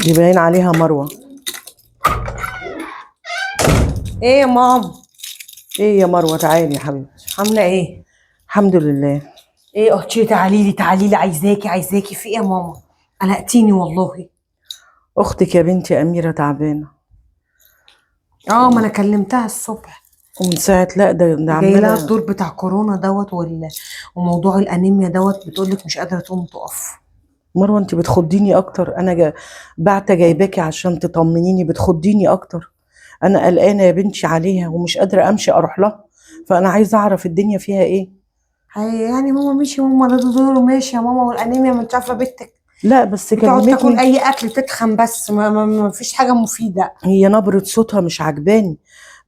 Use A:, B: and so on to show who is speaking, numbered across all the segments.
A: دي باين عليها مروه.
B: ايه يا ماما؟
A: ايه يا مروه، تعالي يا حبيبتي.
B: عامله ايه؟
A: الحمد لله.
B: ايه اختي، تعالي لي، عايزاكي في ايه يا ماما؟ قلقتيني والله.
A: اختك يا بنتي اميره تعبانه.
B: ما انا كلمتها الصبح
A: ومن ساعه لا ده
B: جاي لها
A: عماله.
B: الدور بتاع كورونا دوت وموضوع الانيميا دوت، بتقولك مش قادره تقوم تقف.
A: مروه انت بتخضيني اكتر. انا بعتة جايباكي عشان تطمنيني، بتخضيني اكتر. انا قلقانه يا بنتي عليها ومش قادره امشي اروح لها، فانا عايزه اعرف الدنيا فيها ايه.
B: يعني ماما ماشي، ماما ده دوره ماشي يا ماما، والانيميا ما انت عارفه بنتك
A: لا بس
B: بتقعد تاكل
A: كلمتني.
B: اي اكل تتخن، بس ما فيش حاجه مفيده.
A: هي نبره صوتها مش عجباني،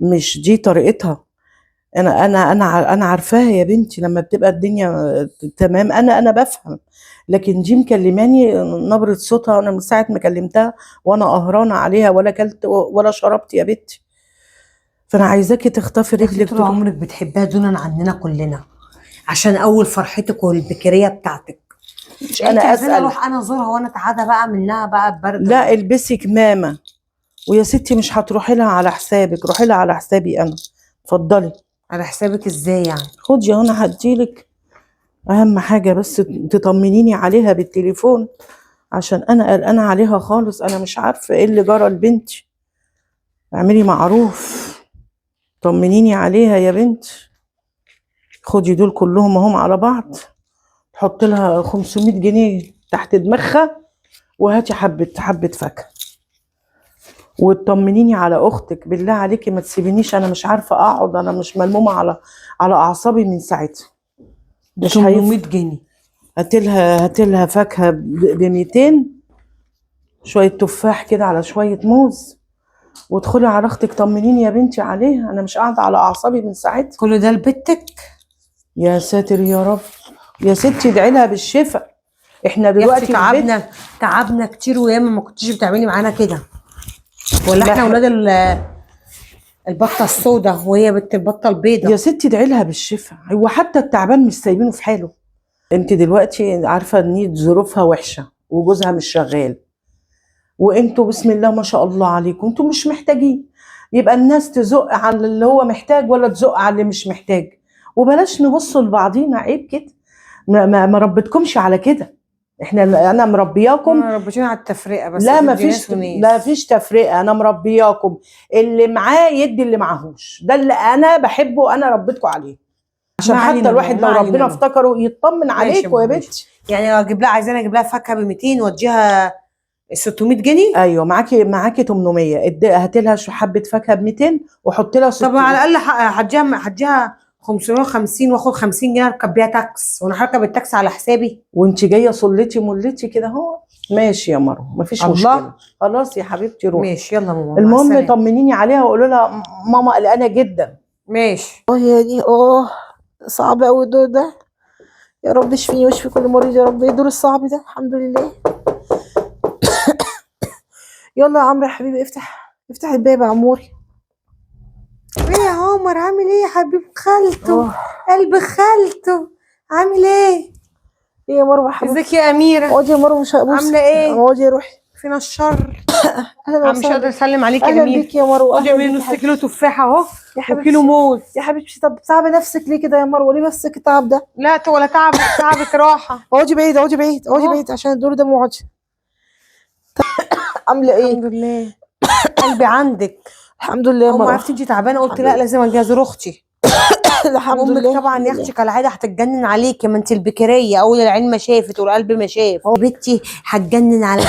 A: مش دي طريقتها. انا عارفاها يا بنتي، لما بتبقى الدنيا تمام انا بفهم. لكن دي مكلماني نبرة صوتها، انا من ساعة ما كلمتها وانا قهرانة عليها، ولا اكلت ولا شربت يا بنتي. فانا عايزاكي تخطفي رجلك
B: طول عمرك بتحبها دونا عننا كلنا، عشان اول فرحتك والبكريه بتاعتك.
A: مش
B: انت
A: انا
B: عايزاني
A: اسال.
B: اروح انا ازورها وانا اتعدى بقى منها بقى البرد؟
A: لا البسي كمامة. ويا ستي مش هتروحي لها على حسابك، روحي لها على حسابي انا. اتفضلي.
B: على حسابك ازاي يعني؟
A: خدي انا هديلك. اهم حاجة بس تطمنيني عليها بالتليفون، عشان انا قلقانه عليها خالص. انا مش عارفه ايه اللي جرى لبنتي. اعملي معروف، طمنيني عليها يا بنت. خدي دول كلهم اهم على بعض، حط لها 500 جنيه تحت دماغها، وهاتي حبه فاكهه، وتطمنيني على اختك. بالله عليكي ما تسيبينيش، انا مش عارفه اقعد، انا مش ملمومه على اعصابي من ساعتها. مش
B: 800 جنيه
A: هاتلها فاكهه ب 200، شويه تفاح كده على شويه موز، وادخلي على اختك طمنيني يا بنتي عليها. انا مش قاعده على اعصابي من ساعتها.
B: كل ده لبنتك؟
A: يا ساتر يا رب. يا ستي ادعي لها بالشفاء. احنا
B: يا اختي
A: دلوقتي في البيت.
B: تعبنا كتير، وياما ما كنتيش بتعملي معانا كده، ولا احنا اولاد البطه السوداء وهي بنت البطه البيضاء؟
A: يا ستي ادعي لها بالشفاء. هو حتى التعبان مش سايبينه في حاله. انت دلوقتي عارفه ان ظروفها وحشه وجوزها مش شغال، وانتوا بسم الله ما شاء الله عليكم انتوا مش محتاجين. يبقى الناس تزق على اللي هو محتاج ولا تزق على اللي مش محتاج؟ وبلاش نبص لبعضينا، عيب كده. ما ربتكمش على كده. انا مربياكم.
B: ربنا على التفرقه بس.
A: لا ما فيش تفرقه. انا مربياكم، اللي معاه يدي اللي معهوش. ده اللي انا بحبه، انا ربيتكم عليه، عشان حتى الواحد لو ربنا افتكره يطمن عليكم يا بنتي.
B: يعني عايزاني اجيب لها فاكهه ب 200 واديها 600 جنيه؟
A: ايوه معاكي 800. هاتي لها حبه فاكهه ب 200 وحط لها 600.
B: طب على الاقل هديها 550 واخد 50 جنيه اركب بيها تاكس، وانا هركب التاكس على حسابي؟
A: وانت جايه صلتي ملتي كده اهو. ماشي يا مروه، مفيش مشكله. خلاص يا حبيبتي روحي.
B: ماشي يلا ماما.
A: المهم طمنيني عليها وقولوا لها ماما قلقانه جدا.
B: ماشي.
C: يا دي صعب قوي الدور ده. يا رب اشفيني واشفي كل مريض يا رب. ايه الدور الصعب ده؟ الحمد لله. يلا يا عمرو يا حبيبي، افتح الباب يا عموري.
B: ايه يا عمر، عامل ايه يا حبيب خالته؟ قلب خالته عامل ايه؟
C: ايه يا مروه حبيبتي؟
B: ازيك يا اميره؟
C: اقعدي يا مروه، مش هبوس.
B: عامله ايه؟
C: اقعدي يا روحي.
B: فينا الشر.
C: اهلا
B: مش قادره اسلم عليك يا
C: اهلا
B: اميره.
C: بيك يا مروه.
B: خدي من نص كيلو تفاحه اهو
C: يا حبيبتي.
B: وكيلو موز.
C: يا حبيبتي طب تعبي نفسك ليه كده يا مروه؟ ليه بس التعب ده؟
B: لا ولا تعبك راحه.
C: اقعدي بعيد عشان الدور ده ما اقعدش. عامله ايه؟
B: الحمد لله. قلبي عندك.
C: الحمد لله يا
B: ما
C: مروه.
B: عرفتي انت تعبانه، قلت لا لازم اجي ازور اختي.
C: الحمد لله.
B: امك طبعا يا اختي كالعاده هتتجنن عليكي، ما انت البكريه اول العين ما شافت والقلب ما شاف. بنتي هتجنن على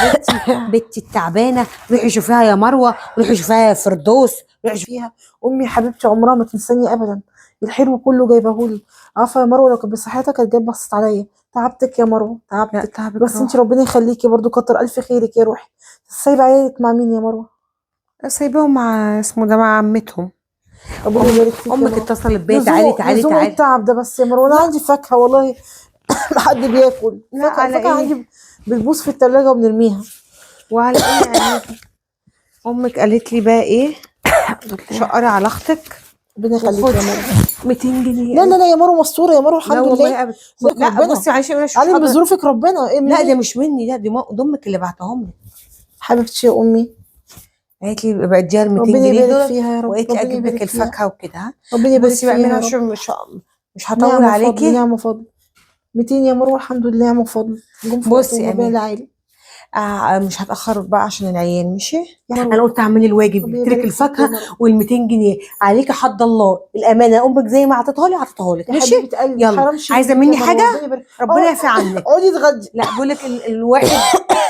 B: بنتي التعبانه. روحي شوفيها يا مروه، روحي شوفيها يا فردوس، روحي
C: فيها. امي حبيبتي عمرها ما تنساني ابدا، الحلو كله جايبهولي. عارفه يا مروه لو كانت بصحتها كانت جايه بصت عليا. تعبتك يا مروه، تعبتك بس انت ربنا يخليكي برضو، كتر الف خيرك يا روحي. سايبه عيالك مع مين يا مروه؟
B: سايباهم مع مع عمتهم. امك اتصلت بيا، تعالي
C: التعب ده بس يا مروه. انا عندي فاكهه والله حد بياكل فاكهه عندي بتبوظ في الثلاجه وبنرميها.
B: وعلى ايه يعني؟ امك قالت لي بقى ايه؟ شقري على اختك.
C: ربنا يخليك يا مروه.
B: 200 جنيه.
C: لا يا مروه مستوره يا مروه الحمد لله.
B: لا بصي معلش
C: علم بظروفك ربنا.
B: لا ده مش مني، ده امك اللي بعتهم لي.
C: حبيبتي يا امي،
B: قالت لي يبقى اديها ال 200
C: ربنا
B: جنيه
C: يبارك
B: دول،
C: فيها يا رب،
B: وقالت لي
C: ربنا
B: اجيب لك
C: يبارك فيها،
B: الفاكهه وكده. ها
C: ربنا يبارك
B: بصي بقى
C: فيها يا
B: منها،
C: رب.
B: شو مش هطول
C: نعم وفضل،
B: عليكي.
C: نعم وفضل. 200 يا مروه الحمد لله، نعم وفضل، جم في
B: بصي
C: وقتهم
B: يا
C: ربنا
B: امين،
C: العالي.
B: مش هتاخر بقى عشان العيال ماشي.
C: يا
B: انا
C: مروه
B: قلت اعملي الواجب،
C: ربنا
B: جبت لك
C: يبارك فيك يا
B: الفاكهه
C: مروه.
B: وال 200 جنيه عليكي، حد الله الامانه، امك زي ما عطيتها لي عطيتها لك
C: يا
B: ماشي.
C: حبيبه قلبي
B: يلا،
C: حرام شيء
B: عايزه
C: فيك يا
B: مني
C: مروه،
B: حاجه؟
C: ربنا يبارك.
B: ربنا يعفي عنك.
C: اقعدي اتغدي.
B: لا بقول لك الواحد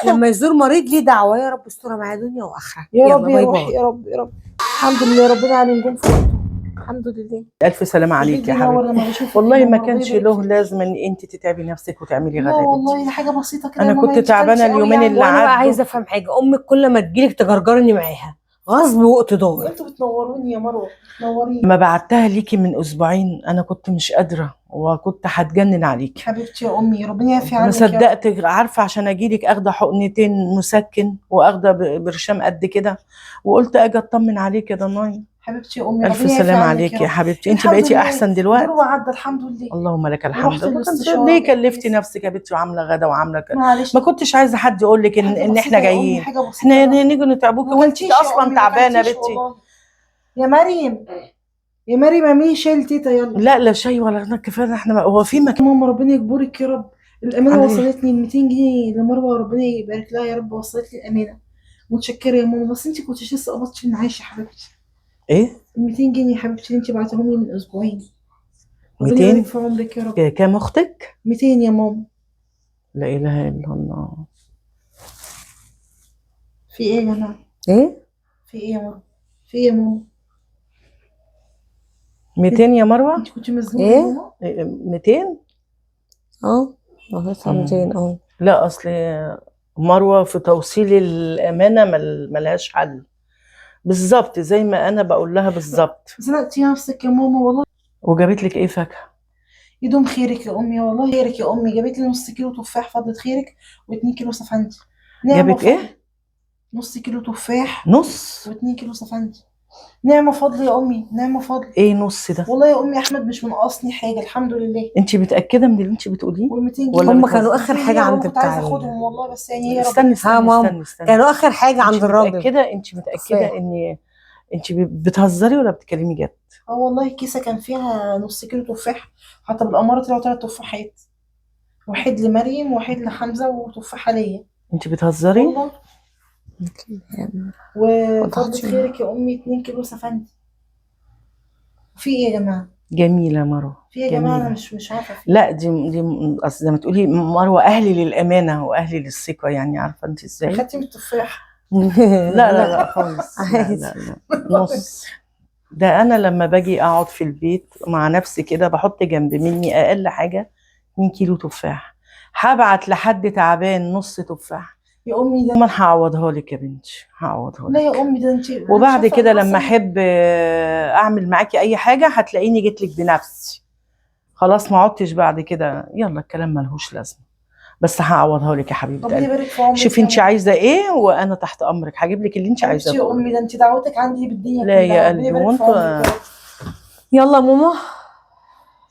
B: لما يزور مريض ليه دعوه، يا رب استرها معايا دنيا واخره.
C: يا
B: يلا
C: رب يا
B: باي
C: روحي،
B: باي.
C: يا رب يا رب. الحمد لله ربنا عليهم جم في وقتهم. الحمد لله.
A: الف سلامه عليك
C: البيت
A: يا
C: بينور
A: حبيبتي.
C: لما بشوفك
A: والله
C: يا
A: ما
C: ماما، ربنا
A: كانش
C: يبارك
A: له
C: فيك.
A: لازم ان انت تتعبي نفسك وتعملي
C: لا
A: غدا يا
C: والله
A: بنتي.
C: دي حاجه بسيطه كده يا
A: انا
C: ماما،
A: كنت
C: انت
A: تعبانه
C: كلتي قوي
A: اليومين
C: يعني.
A: اللي
B: وانا بقى
A: عدوا.
B: عايزه افهم حاجه، امك كل ما تجيلك تجرجرني معاها غصب واقتدار.
C: انتوا بتنوروني يا مروه، بتنوريني.
A: لما بعتها ليكي من اسبوعين انا كنت مش قادره وكنت هتجنن عليكي.
C: حبيبتي يا امي ربنا يعفي
A: ما
C: عنك يا رب.
A: صدقت، عارفه عشان اجيلك اخده حقنتين مسكن واخده برشام قد كده، وقلت اجي اطمن عليك يا ضناي.
C: حبيبتي يا امي
A: الف
C: ربنا يعفي
A: سلامه
C: عنك
A: عليكي
C: يا
A: يا
C: رب.
A: حبيبتي، انت
C: الحمد
A: بقيتي
C: لله
A: احسن
C: دور
A: دلوقتي.
C: وعدى الحمد لله.
A: اللهم لك الحمد.
C: ورحت
A: ما كنت
C: الاستشاره
A: ليه كلفتي
C: كويس.
A: نفسك يا بنتي وعامله غدا وعامله
C: معلش
A: ما كنتش عايزه حد يقول لك
C: حاجه
A: ان
C: بسيطه
A: احنا
C: يا امي،
A: جايين.
C: حاجه بسيطه
A: احنا
C: بقى.
A: نيجي نتعبوكي
C: ما
A: وانت
C: كلتيش يا
A: اصلا
C: امي، ما
A: تعبانه يا
C: كلتيش
A: بنتي.
C: والله. يا مريم، يا مريم اعملي شاي لتيتا يلا.
A: لا لا شيء ولا غدا، كفايه احنا هو في مكان.
C: ماما ربنا يجبرك يا رب. الامانه
A: عامل ايه؟
C: وصلتني ال 200 جنيه لمروه، ربنا يبارك لها يا رب، وصلت لي الامانه. متشكره يا ماما، بس انت كنتش لسه قبضتي المعاش يا حبيبتي.
A: ايه
C: ال 200 جنيه يا حبيبتي اللي انت بعتهم لي من اسبوعين. ربنا
A: 200
C: يبارك في عمرك يا رب.
A: كام اختك؟
C: 200 يا ماما.
A: لا اله الا الله.
C: في ايه يا جماعه؟
B: ايه
C: في ايه يا ماما؟ في ايه يا ماما؟
A: 200 يا مروه.
C: انت كنت مزنوقه
B: ايه؟
C: يا ماما؟
A: 200.
B: اه 200 اه.
A: لا اصل مروه في توصيل الامانه ملهاش حل، بالظبط زي ما انا بقول لها بالظبط.
C: زنقتي نفسك يا ماما والله.
A: وجابت لك ايه فاكهه؟
C: يدوم خيرك يا امي، والله خيرك يا امي. جابت لي نص كيلو تفاح فضلة خيرك، و2 كيلو سفندي. نعمه
A: جابت
C: فضل.
A: ايه؟
C: نص كيلو تفاح
A: نص؟
C: و2 كيلو سفندي. نعمه فضل يا امي، نعمه فضل.
A: ايه نص ده؟
C: والله يا امي احمد مش منقصني حاجه الحمد لله.
A: انت متاكده من اللي انت بتقوليه؟
C: وال 200
A: ولا
C: جنيه
B: هم كانوا
A: بتهزري؟
B: اخر
C: 200
B: حاجه
C: جنيه يا ماما
B: عند
C: كنت عايزه
B: بتاع
C: اخدهم والله، بس يعني هي
A: استني
C: ربنا.
B: ها ماما،
A: استني استني.
B: كانوا اخر حاجه عند
A: انت
B: الراجل.
A: متاكده؟ انت متاكده
B: تفاح.
A: ان انت بتهزري ولا بتكلمي جد؟
C: اه والله الكيسه كان فيها نص كيلو تفاح، حتى بالاماره طلعوا 3 تفاحات، واحد لمريم وواحد لحمزه وتفاحه ليا.
A: انت بتهزري؟
C: والله. وفضلة خيرك يا امي 2 كيلو سفندي. في ايه يا جماعه؟
A: جميله مروه،
C: في ايه يا جماعه؟ انا
A: جميله.
C: مش عارفه في
A: لا دي اصل زي ما تقولي مروه اهلي للامانه واهلي للثقه، يعني عارفه انت ازاي؟
C: خدتي من التفاح.
A: لا خالص. لا
B: عادي.
A: لا نص. ده انا لما باجي اقعد في البيت مع نفسي كده بحط جنب مني اقل حاجه 2 كيلو تفاح. هبعت لحد تعبان نص تفاح.
C: يا امي ده
A: ما انا هعوضها لك يا بنتي، هعوضها
C: لا
A: لك.
C: يا امي ده انت.
A: وبعد كده لما احب اعمل معاكي اي حاجه هتلاقيني جيت لك بنفسي. خلاص ما عدتش بعد كده، يلا الكلام ملهوش لازمه، بس هعوضها لك يا حبيبه
C: ربنا
A: قلبي.
C: يبارك في عمرك.
A: شوفي انت عايزه ايه وانا تحت امرك، هجيب لك اللي انت عايزاه
C: حبيبتي يا
A: كله.
C: امي ده انت دعوتك عندي بالدنيا
A: لا
C: كلها.
A: يا
C: ربنا
A: قلبي
C: يبارك في
A: وانتوا.
C: عمرك يا رب.
B: يلا ماما.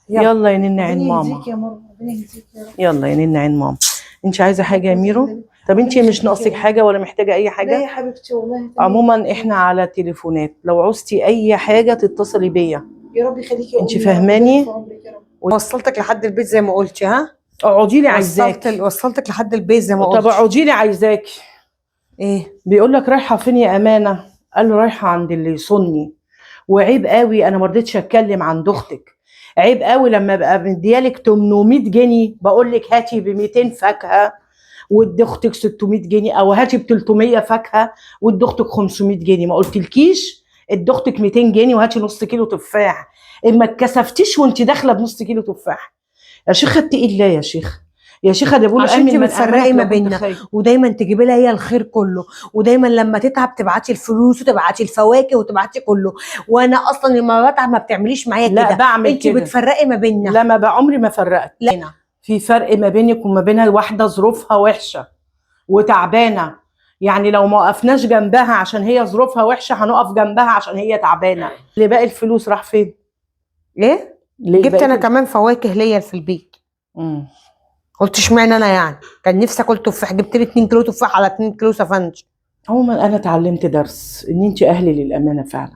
A: يلا يا نين عين
C: ربنا
A: ماما.
C: يهديك يا ماما، ربنا يهديك يا رب.
A: يلا يا نين عين ماما. انت عايزه حاجه يا ميرو؟ طب انت مش ناقصك حاجه ولا محتاجه اي
C: لا يا
A: حاجه؟
C: حبيبتي والله تمام.
A: عموما احنا على تليفونات، لو عوزتي اي حاجه تتصلي بيا.
C: يا رب يخليكي يا امي.
A: انت فاهماني؟
C: ربنا يبارك في عمرك يا رب.
B: وصلتك لحد البيت زي ما قلتي. ها
A: اقعدي لي عايزاك.
B: وصلتك لحد البيت زي ما
A: طب
B: قلت.
A: اقعدي لي عايزاكي.
B: ايه؟
A: بيقول لك رايحه فين يا امانه؟ قال له رايحه عند اللي يصني. وعيب قوي انا ما رضيتش اتكلم عن اختك. عيب قوي لما ابقى مديالك 800 جنيه بقول لك هاتي ب 200 فاكهه وادي اختك 600 جنيه، او هاتي ب 300 فاكهه وادي اختك 500 جنيه. ما قلتلكيش ادي اختك 200 جنيه وهاتي نص كيلو تفاح؟ اما اتكسفتيش وانت داخله بنص كيلو تفاح. يا شيخه اتقي الله يا شيخه. يا شيخه ده بيقولوا
B: عشان انت
A: امن من
B: بتفرقي
A: امانك
B: ما
A: لو كنت
B: بيننا،
A: خايف.
B: ودايما تجيبي لها هي الخير كله، ودايما لما تتعب تبعتي الفلوس وتبعتي الفواكه وتبعتي كله، وانا اصلا لما بتعب ما بتعمليش معايا
A: لا
B: كده.
A: بعمل
B: انت
A: كده.
B: بتفرقي ما بيننا.
A: لا ما بعمري ما فرقت.
B: لا
A: في فرق ما بينك وما بينها، واحده ظروفها وحشه وتعبانه، يعني لو ما وقفناش جنبها عشان هي ظروفها وحشه هنقف جنبها عشان هي تعبانه. اللي باقي الفلوس راح فين؟
B: ايه؟ جبت انا كمان فواكه ليا في البيت. قلت اشمعنى انا يعني كان نفسي اكل تفاح، جبت لي 2 كيلو تفاح على 2 كيلو سفنج.
A: عموما انا اتعلمت درس ان انت اهلي للامانه فعلا.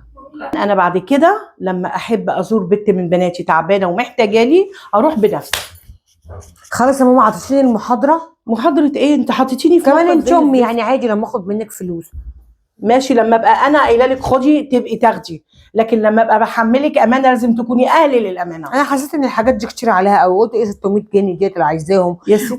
A: انا بعد كده لما احب ازور بنت من بناتي تعبانه ومحتاجاني اروح بنفسي.
B: خلاص يا ماما عطيتيني المحاضره.
A: محاضره ايه؟ انت حطيتيني في
B: كمان
A: موقف
B: انت
A: زي
B: امي،
A: الزفت.
B: يعني عادي لما اخد منك فلوس.
A: ماشي، لما ابقى انا قايله لك خدي تبقي تاخدي، لكن لما ابقى بحملك امانه لازم تكوني اهلي للامانه.
B: انا حسيت ان الحاجات دي كتير عليها قوي، قلت ايه 600 جنيه ديت اللي عايزاهم،
A: يا ستي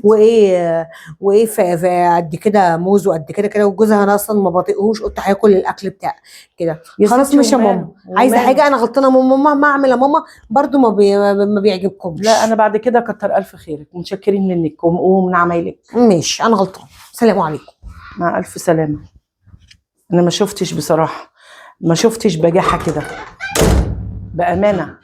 B: وايه في قد كده موز وقد كده كده، وجوزها انا اصلا ما بطيقهوش، قلت هياكل الاكل بتاع كده.
A: يا
B: خلاص
A: ستي
B: مش يا
A: وماله،
B: ماما، عايزه
A: وماله.
B: حاجه انا غلطانه ماما ما اعمل يا ماما، برضو ما بيعجبكمش.
A: لا انا بعد كده كتر الف خيرك، متشكرين منك ومن عمايلك.
B: ماشي انا غلطانه، سلام عليكم.
A: مع الف سلامه. انا ما شفتش بصراحه، ما شفتش بجاحه كده بامانه.